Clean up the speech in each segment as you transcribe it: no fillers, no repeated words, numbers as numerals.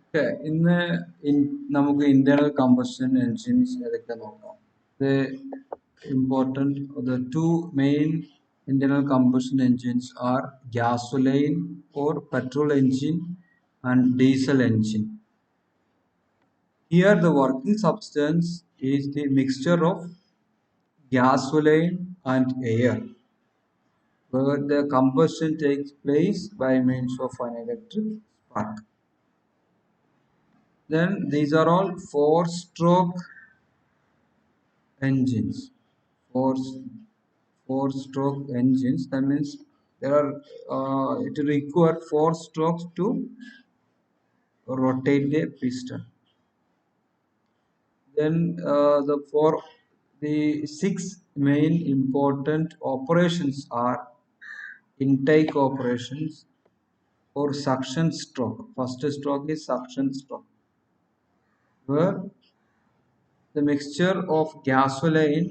Okay, നമുക്ക് internal combustion engines ഏതൊക്കെ നോക്കാം. The two main internal combustion engines are gasoline or petrol engine and diesel engine. Here the working substance is the mixture of gasoline and air, where the combustion takes place by means of an electric spark. Then these are all four-stroke engines. Four four-stroke engines. That means there are it require four strokes to rotate the piston. Then the six main important operations are intake operations or suction stroke. First stroke is suction stroke, where the mixture of gasoline,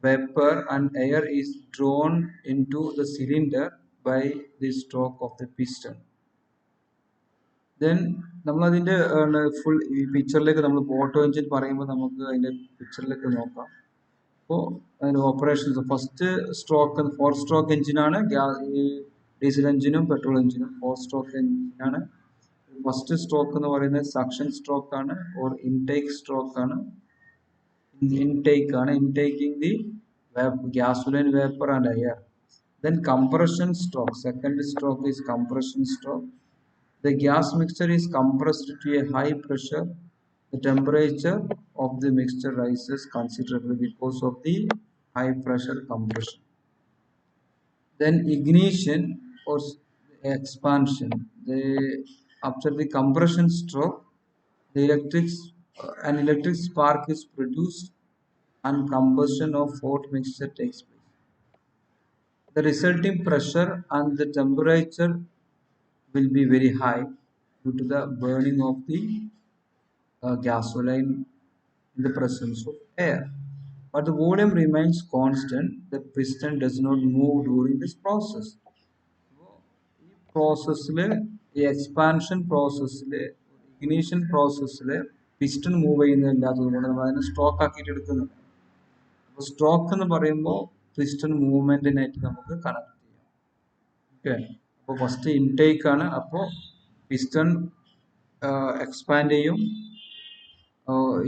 vapor and air is drawn into the cylinder by the stroke of the piston. Then നമ്മൾ അതിന്റെ full ഈ പിക്ചറിലേക്ക് നമ്മൾ auto engine പറയുമ്പോൾ നമുക്ക് അതിന്റെ പിക്ചറിലേക്ക് നോക്കാം. അപ്പോൾ അതിന്റെ operations first stroke four stroke എഞ്ചിനാണ് ഈ ഡീസൽ എഞ്ചിനും പെട്രോൾ എഞ്ചിനും ഫോർ സ്ട്രോക്ക് എഞ്ചിനാണ്. ഫസ്റ്റ് സ്ട്രോക്ക് എന്ന് പറയുന്നത് സക്ഷൻ സ്ട്രോക്ക് ആണ് ഓർ ഇൻടേക്ക് സ്ട്രോക്ക് ആണ്. Intaking the gasoline, vapor and air. Then compression stroke, second stroke is compression stroke. The gas mixture is compressed to a high pressure. The temperature of the mixture rises considerably because of the high pressure compression. Then ignition or expansion. After the compression stroke, an electric spark is produced and combustion of hot mixture takes place. The resulting pressure and the temperature will be very high due to the burning of the gasoline in the presence of air. But the volume remains constant. The piston does not move during this process. ഈ പ്രോസസ്സിൽ ഈ expansion പ്രോസസ്സിൽ ignition പ്രോസസ്സിൽ piston move ചെയ്യുന്നില്ലാത്തത് കൊണ്ട് നമ്മൾ അതിനെ stroke ആക്കിയിട്ട് എടുക്കുന്നുണ്ട്. അപ്പോൾ സ്ട്രോക്ക് എന്ന് പറയുമ്പോൾ പിസ്റ്റൺ മൂവ്മെന്റിനായിട്ട് നമുക്ക് കണക്ട് ചെയ്യാം. ഓക്കെ, അപ്പോൾ ഫസ്റ്റ് ഇൻടേക്ക് ആണ്. അപ്പോൾ പിസ്റ്റൺ എക്സ്പാൻഡ് ചെയ്യും.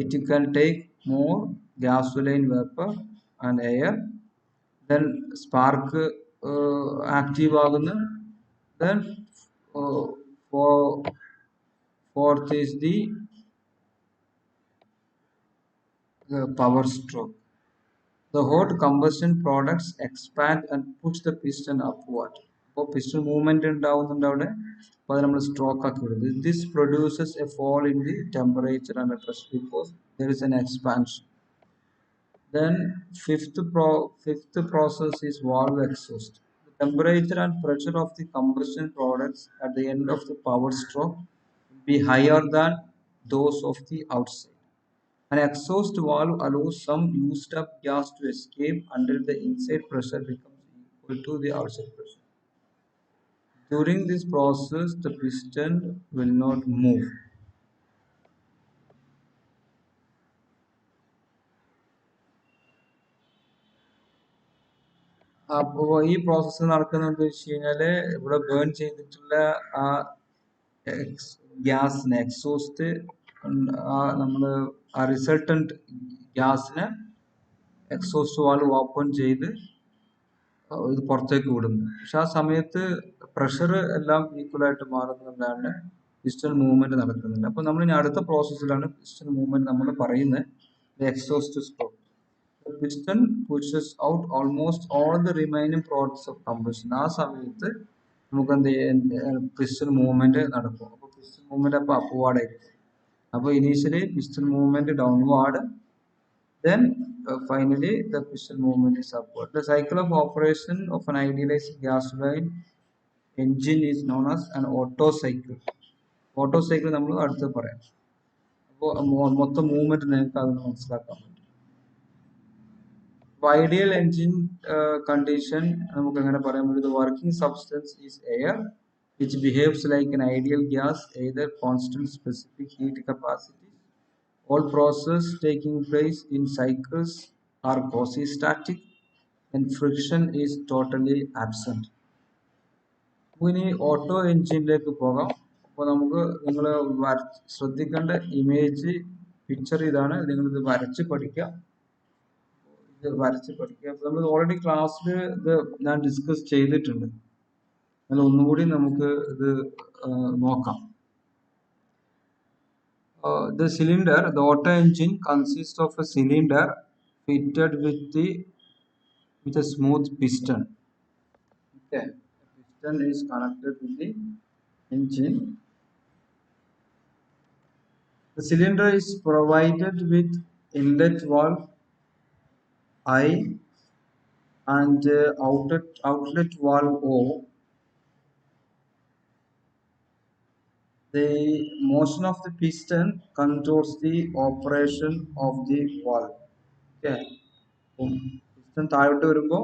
It can take more gasoline, vapor and air. Then spark active ആകുന്നു. Then fourth is the power stroke. The hot combustion products expand and push the piston upward. അപ്പോൾ piston movement ഉണ്ടാവുന്നുണ്ട് അവിടെ. അപ്പോൾ അത് നമ്മൾ stroke ആക്കി വിടുന്നത്. This produces a fall in the temperature and pressure because there is an expansion. Then fifth process is valve exhaust. The temperature and pressure of the combustion products at the end of the power stroke will be higher than those of the outside. An exhaust valve allows some used up gas to escape until the inside pressure becomes equal to the outside pressure. During this process, the piston will not move. അപ്പോൾ ഈ process നടക്കുന്നത് വെച്ച് കഴിഞ്ഞാല് ഇവിടെ burn ചെയ്തിട്ടുള്ള ആ ഗ്യാസിനെ exhaust നമ്മള് ആ റിസൾട്ടന്റ് ഗ്യാസിനെ എക്സോസ്റ്റ് വാൽവ് ഓപ്പൺ ചെയ്ത് ഇത് പുറത്തേക്ക് വിടുന്നു. പക്ഷെ ആ സമയത്ത് പ്രഷർ എല്ലാം ഈക്വൽ ആയിട്ട് മാറുന്നതുകൊണ്ടാണ് പിസ്റ്റൺ മൂവ്മെന്റ് നടക്കുന്നുണ്ട്. അപ്പൊ നമ്മൾ ഇനി അടുത്ത പ്രോസസ്സിലാണ് പിസ്റ്റൺ മൂവ്മെന്റ് നമ്മൾ പറയുന്നത് exhaust stroke. The piston pushes out almost all the remaining products of combustion. ആ സമയത്ത് നമുക്ക് എന്ത് ചെയ്യാം, പിസ്റ്റൺ മൂവ്മെന്റ് നടക്കും. അപ്പൊ പിസ്റ്റൺ മൂവ്മെന്റ് അപ്പൊ അപ്വാർഡ് ആയിരിക്കും. അപ്പൊ initially piston movement downward, then finally the piston movement is upward. The cycle of operation of an idealized gasoline engine is known as an Otto cycle. Auto cycle നമ്മൾ അടുത്ത് പറയാം. അപ്പോൾ മൊത്തം movement നിങ്ങൾക്ക് അതൊന്ന് മനസ്സിലാക്കാൻ പറ്റും. Ideal engine condition നമുക്ക് എങ്ങനെ പറയാൻ പറ്റും? The working substance is air which behaves like an ideal gas, either constant specific heat capacity. All processes taking place in cycles are quasi-static and friction is totally absent. ഇനി auto എഞ്ചിനിലേക്ക് പോകാം. അപ്പോൾ നമുക്ക് നിങ്ങൾ ശ്രദ്ധിക്കേണ്ട ഇമേജ് പിക്ചർ ഇതാണ്. നിങ്ങളിത് വരച്ച് പഠിക്കുക. അപ്പോൾ നമ്മൾ ഓൾറെഡി ക്ലാസ്സിൽ ഇത് ഞാൻ ഡിസ്കസ് ചെയ്തിട്ടുണ്ട്. എന്നാൽ ഒന്നുകൂടി നമുക്ക് ഇത് നോക്കാം. The cylinder, the auto engine consists of a cylinder fitted with a smooth piston. Okay, the piston is connected with the engine. The cylinder is provided with inlet valve I and outlet valve O. The motion of the piston controls the operation of the valve. Okay. Piston താഴോട്ട് വരുമ്പോൾ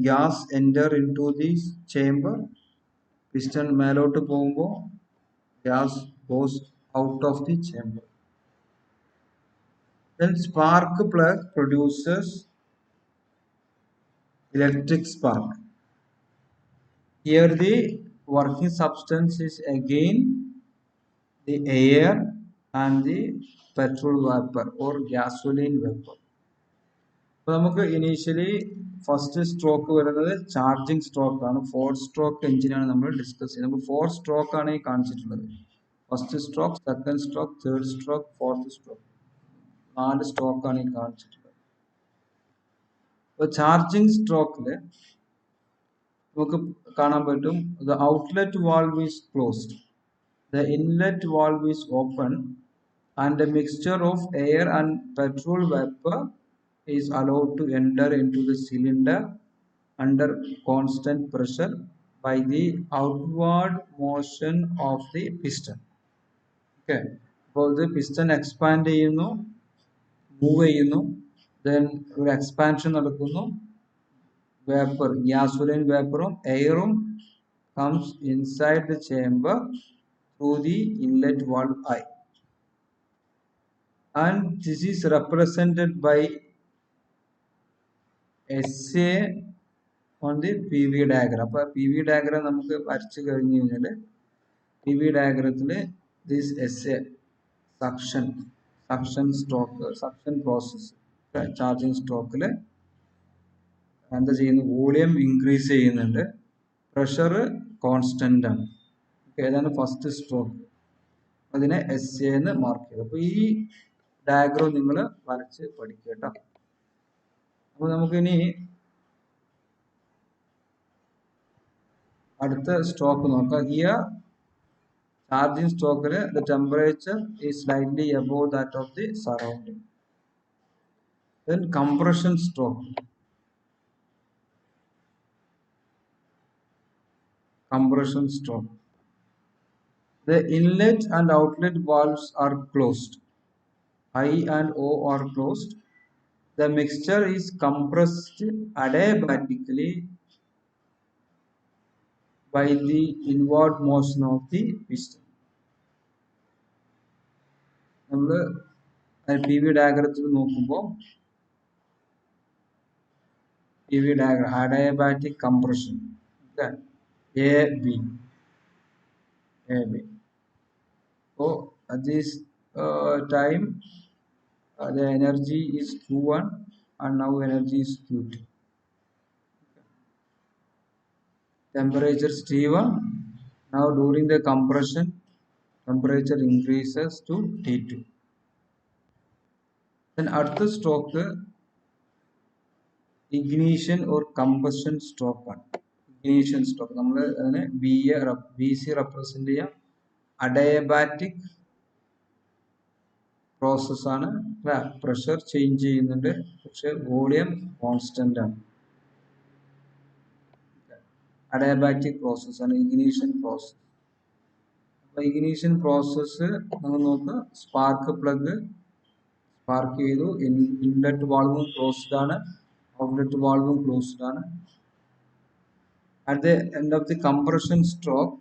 gas enter into this chamber. Piston മേലോട്ട് പോകുമ്പോൾ gas goes out of the chamber. Then spark plug produces electric spark. Here the working substance is again the air and the petrol vapor or gasoline vapor. അപ്പോൾ നമുക്ക് initially first stroke വരുന്നത് charging stroke ആണ്. 4 stroke എഞ്ചിനാണ് നമ്മൾ discuss ചെയ്യുന്നത്. അപ്പോൾ 4 stroke ആണ് ഈ കാണിച്ചിട്ടുള്ളത്. First stroke, second stroke, third stroke, fourth stroke. 4 stroke ആണ് ഈ കാണിച്ചിട്ടുള്ളത്. അപ്പോൾ ചാർജിങ് സ്ട്രോക്കിൽ നമുക്ക് കാണാൻ പറ്റും the outlet valve is closed, the inlet valve is open and a mixture of air and petrol vapor is allowed to enter into the cylinder under constant pressure by the outward motion of the piston. Okay, അപ്പോൾ ഇത് piston expand ചെയ്യുന്നു, move ചെയ്യുന്നു, then ഒരു expansion നടക്കുന്നു. Vapor, gasoline vaporum, airum comes inside the chamber through the inlet valve I, and this is represented by SA on the PV diagram. അപ്പോൾ PV diagram നമുക്ക് വരച്ചു കഴിഞ്ഞു കഴിഞ്ഞാൽ PV diagram this SA suction stroke, suction process, charging stroke എന്താ ചെയ്യുന്നു, volume increase ചെയ്യുന്നുണ്ട്, pressure constant ആണ്. ഏതാണ് ഫസ്റ്റ് സ്ട്രോക്ക്, അതിനെ SA എന്ന് മാർക്ക് ചെയ്തു. അപ്പോൾ ഈ ഡയഗ്രം നിങ്ങൾ വരച്ച് പഠിക്കുക കേട്ടോ. അപ്പോൾ നമുക്കിനി അടുത്ത സ്ട്രോക്ക് നോക്കാം. ഹിയർ ചാർജിങ് സ്ട്രോക്കിൽ the temperature is slightly above that of the surrounding. Then compression stroke. Compression stroke. The inlet and outlet valves are closed. I and O are closed. The mixture is compressed adiabatically by the inward motion of the piston. നമ്മൾ PV ഡയഗ്രത്തിൽ നോക്കുമ്പോൾ PV diagram adiabatic compression. Okay. AB. So at this time the energy is Q1 and now energy is Q2. Temperature is T1. Now during the compression temperature increases to T2. Then at the stroke ignition or combustion stroke ആണ്. Ignition stroke നമ്മൾ അതിനെ BC represent ചെയ്യാം. Adiabatic process ആണ്. Pressure change ചെയ്യുന്നുണ്ട്, പക്ഷെ volume constant ആണ്. Adiabatic process ആണ് ignition process. അപ്പൊ ഇഗ്നീഷൻ പ്രോസസ് നമ്മൾ നോക്കുക. സ്പാർക്ക് പ്ലഗ് സ്പാർക്ക് ചെയ്തു, ഇൻലെറ്റ് വാൾവും ക്ലോസ്ഡ് ആണ്, ഔട്ട്ലെറ്റ് വാൾവും ക്ലോസ്ഡ് ആണ്. At the end of the compression stroke,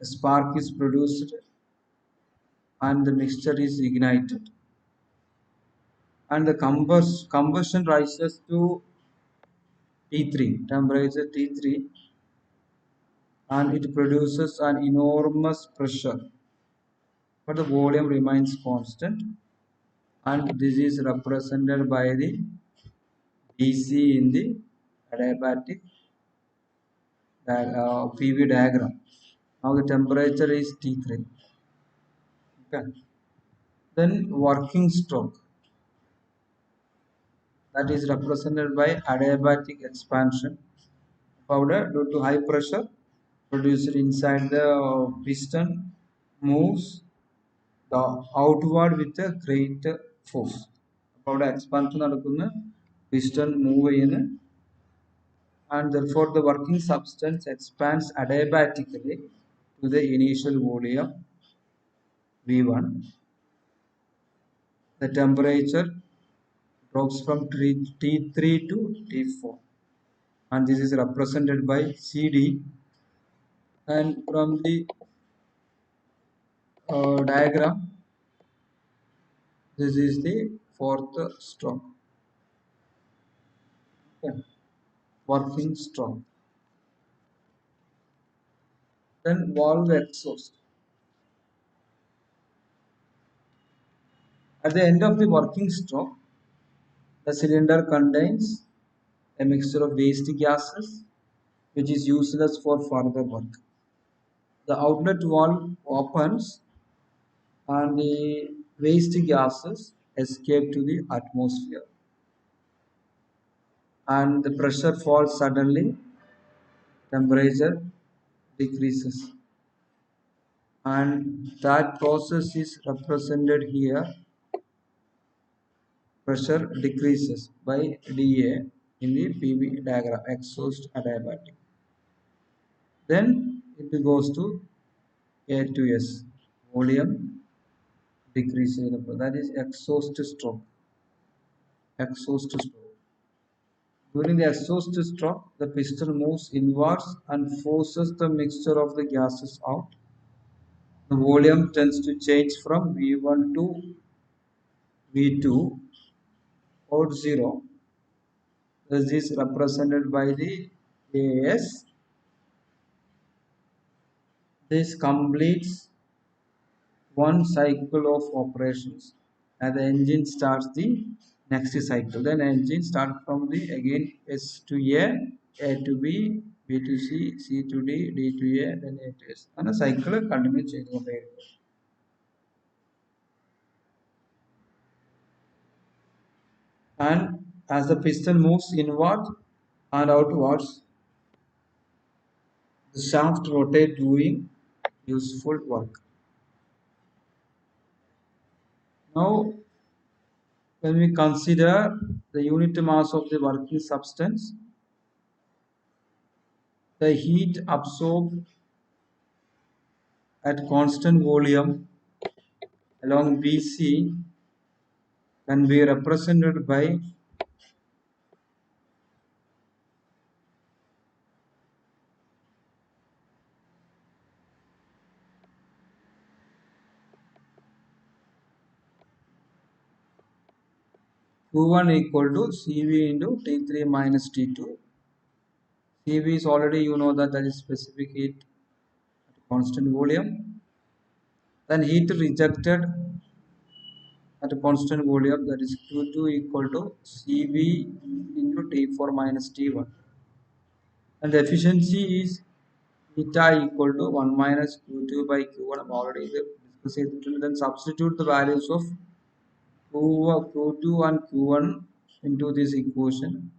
a spark is produced and the mixture is ignited, and the combustion rises to T3 temperature T3, and it produces an enormous pressure, but the volume remains constant, and this is represented by the DC in the adiabatic PV diagram. Now the temperature is T3. Okay. Then working stroke, that is represented by adiabatic expansion powder due to high pressure produced inside the piston moves the outward with a great force. Powder expansion നടക്കുന്ന piston move ചെയ്യുന്നു, and therefore the working substance expands adiabatically to the initial volume V1. The temperature drops from T3 to T4, and this is represented by CD. And from the diagram, this is the fourth stroke. Okay. Working stroke. Then valve exhaust. At the end of the working stroke, the cylinder contains a mixture of waste gases which is useless for further work. The outlet valve opens and the waste gases escape to the atmosphere, and the pressure falls suddenly, temperature decreases, and that process is represented here. Pressure decreases by dA in the PV diagram, exhaust adiabatic. Then it goes to A to S, volume decreases, that is exhaust stroke. During the exhaust stroke, the piston moves inwards and forces the mixture of the gases out. The volume tends to change from V1 to V2 or 0. This is represented by the AS. This completes one cycle of operations, and the engine starts the next cycle. Then engine starts from the again S to A to B, B to C, C to D, D to A, then A to S. And a cycle continue ചെയ്തുകൊണ്ടേയിരിക്കും. And as the piston moves inward and outwards, the shaft rotates doing useful work. Now, when we consider the unit mass of the working substance, the heat absorbed at constant volume along BC can be represented by Q1 equal to CV into T3 minus T2. CV is already, you know, that is specific heat at constant volume. Then heat rejected at a constant volume, that is Q2 equal to CV into T4 minus T1. And the efficiency is eta equal to 1 minus Q2 by Q1. I'm already discussed. Then substitute the values of Q2 and Q1 into this equation.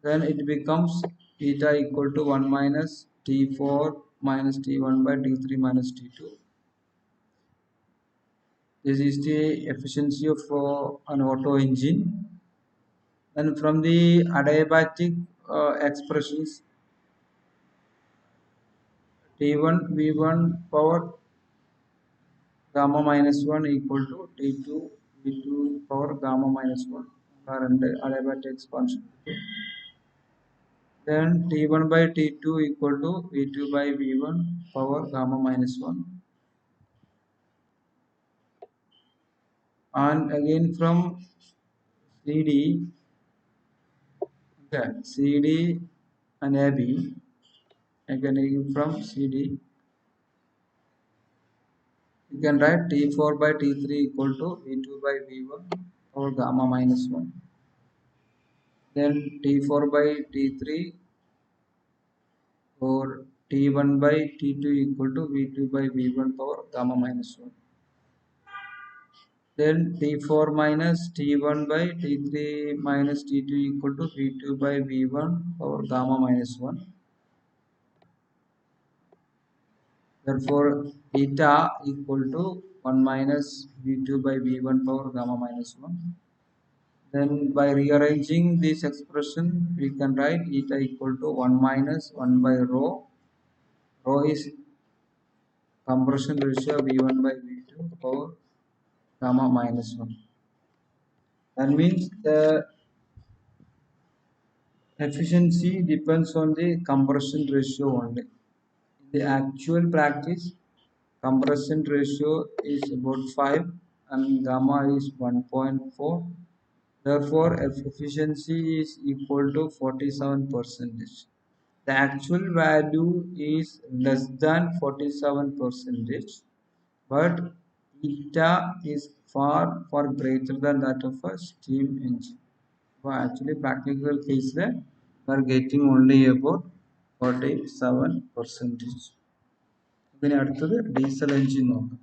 Then it becomes eta equal to 1 minus T4 minus T1 by T3 minus T2. This is the efficiency of an auto engine. And from the adiabatic expressions, T1 V1 power gamma minus 1 equal to T2 V2 power gamma minus 1. Current adiabatic expansion. Then T1 by T2 equal to V2 by V1 power gamma minus 1. And again from CD, okay, CD and AB, again from CD, you can write T4 by T3 equal to V2 by V1 power gamma minus 1. Then T4 by T3 or T1 by T2 equal to V2 by V1 power gamma minus 1. Then T4 minus T1 by T3 minus T2 equal to V2 by V1 power gamma minus 1. Therefore, eta equal to 1 minus V2 by V1 power gamma minus 1. Then by rearranging this expression, we can write eta equal to 1 minus 1 by rho. Rho is compression ratio V1 by V2 power gamma minus 1. That means the efficiency depends on the compression ratio only. In the actual practice, compression ratio is about 5 and gamma is 1.4. Therefore, efficiency is equal to 47%. The actual value is less than 47%, but eta is far greater than that of a steam engine. So actually practical case we are getting only about 47%. ഇതിന് അടുത്തത് diesel engine നോക്കാം.